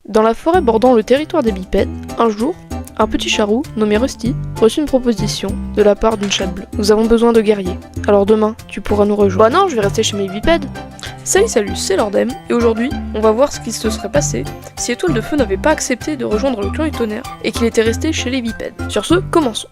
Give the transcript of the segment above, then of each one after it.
Dans la forêt bordant le territoire des bipèdes, un jour, un petit charroux, nommé Rusty, reçut une proposition de la part d'une chatte bleue. Nous avons besoin de guerriers. Alors demain, tu pourras nous rejoindre. Bah non, je vais rester chez mes bipèdes. Salut, c'est Lord M, et aujourd'hui, on va voir ce qui se serait passé si Étoile de Feu n'avait pas accepté de rejoindre le clan du Tonnerre et qu'il était resté chez les bipèdes. Sur ce, commençons.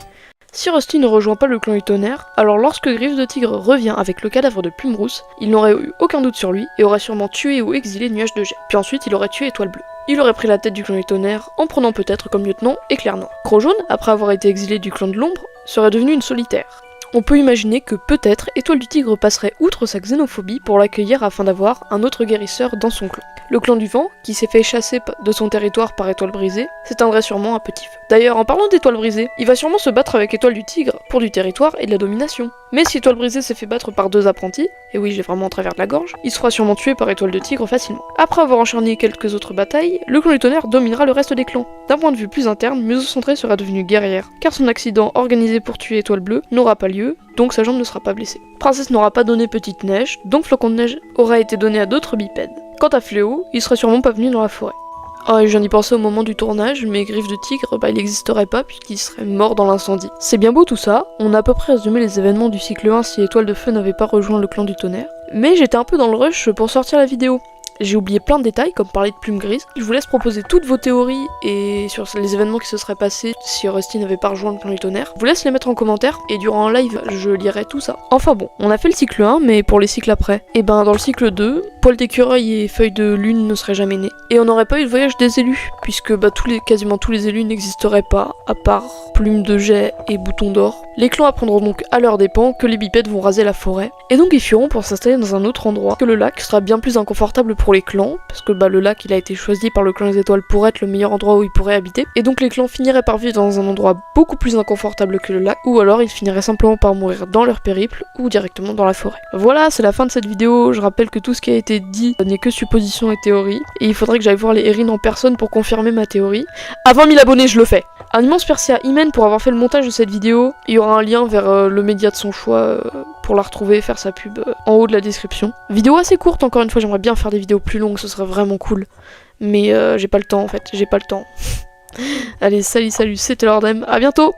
Si Rusty ne rejoint pas le clan du Tonnerre, alors lorsque Griffe de Tigre revient avec le cadavre de Plume Rousse, il n'aurait eu aucun doute sur lui et aurait sûrement tué ou exilé Nuage de Jet. Puis ensuite, il aurait tué Étoile Bleue. Il aurait pris la tête du clan du Tonnerre en prenant peut-être comme lieutenant Éclair Noir. Croc Jaune, après avoir été exilé du clan de l'Ombre, serait devenu une solitaire. On peut imaginer que peut-être Étoile du Tigre passerait outre sa xénophobie pour l'accueillir afin d'avoir un autre guérisseur dans son clan. Le clan du Vent, qui s'est fait chasser de son territoire par Étoile Brisée, s'éteindrait sûrement à petit feu. D'ailleurs, en parlant d'Étoile Brisée, il va sûrement se battre avec Étoile du Tigre pour du territoire et de la domination. Mais si Étoile Brisée s'est fait battre par deux apprentis, et oui j'ai vraiment en travers de la gorge, il sera sûrement tué par Étoile de Tigre facilement. Après avoir enchaîné quelques autres batailles, le clan du Tonnerre dominera le reste des clans. D'un point de vue plus interne, Museau-Centré sera devenu guerrière, car son accident organisé pour tuer Étoile Bleue n'aura pas lieu, donc sa jambe ne sera pas blessée. Princesse n'aura pas donné Petite Neige, donc Flocon de Neige aura été donné à d'autres bipèdes. Quant à Fléau, il serait sûrement pas venu dans la forêt. Ah, et j'en y pensais au moment du tournage, mais Griffe de Tigre, il n'existerait pas puisqu'il serait mort dans l'incendie. C'est bien beau tout ça, on a à peu près résumé les événements du cycle 1 si Étoile de Feu n'avait pas rejoint le clan du Tonnerre, mais j'étais un peu dans le rush pour sortir la vidéo. J'ai oublié plein de détails, comme parler de Plume Grise. Je vous laisse proposer toutes vos théories et sur les événements qui se seraient passés si Rusty n'avait pas rejoint le clan du Tonnerre. Je vous laisse les mettre en commentaire et durant un live, je lirai tout ça. Enfin bon, on a fait le cycle 1, mais pour les cycles après. Et ben dans le cycle 2, Poil d'écureuil et Feuille de Lune ne seraient jamais nés. Et on n'aurait pas eu le voyage des élus, puisque quasiment tous les élus n'existeraient pas, à part Plume de Jet et Bouton d'Or. Les clans apprendront donc à leur dépens que les bipèdes vont raser la forêt, et donc ils fuiront pour s'installer dans un autre endroit, que le lac sera bien plus inconfortable pour les clans, parce que le lac il a été choisi par le clan des étoiles pour être le meilleur endroit où ils pourraient habiter, et donc les clans finiraient par vivre dans un endroit beaucoup plus inconfortable que le lac, ou alors ils finiraient simplement par mourir dans leur périple, ou directement dans la forêt. Voilà, c'est la fin de cette vidéo, je rappelle que tout ce qui a été dit n'est que supposition et théorie, et il faudrait que j'aille voir les Erin en personne pour confirmer ma théorie. À 20 000 abonnés, je le fais. Un immense merci à Imen pour avoir fait le montage de cette vidéo. Il y aura un lien vers le média de son choix pour la retrouver et faire sa pub en haut de la description. Vidéo assez courte, encore une fois, j'aimerais bien faire des vidéos plus longues, ce serait vraiment cool. Mais j'ai pas le temps en fait, j'ai pas le temps. Allez, salut, c'était Lord M, à bientôt!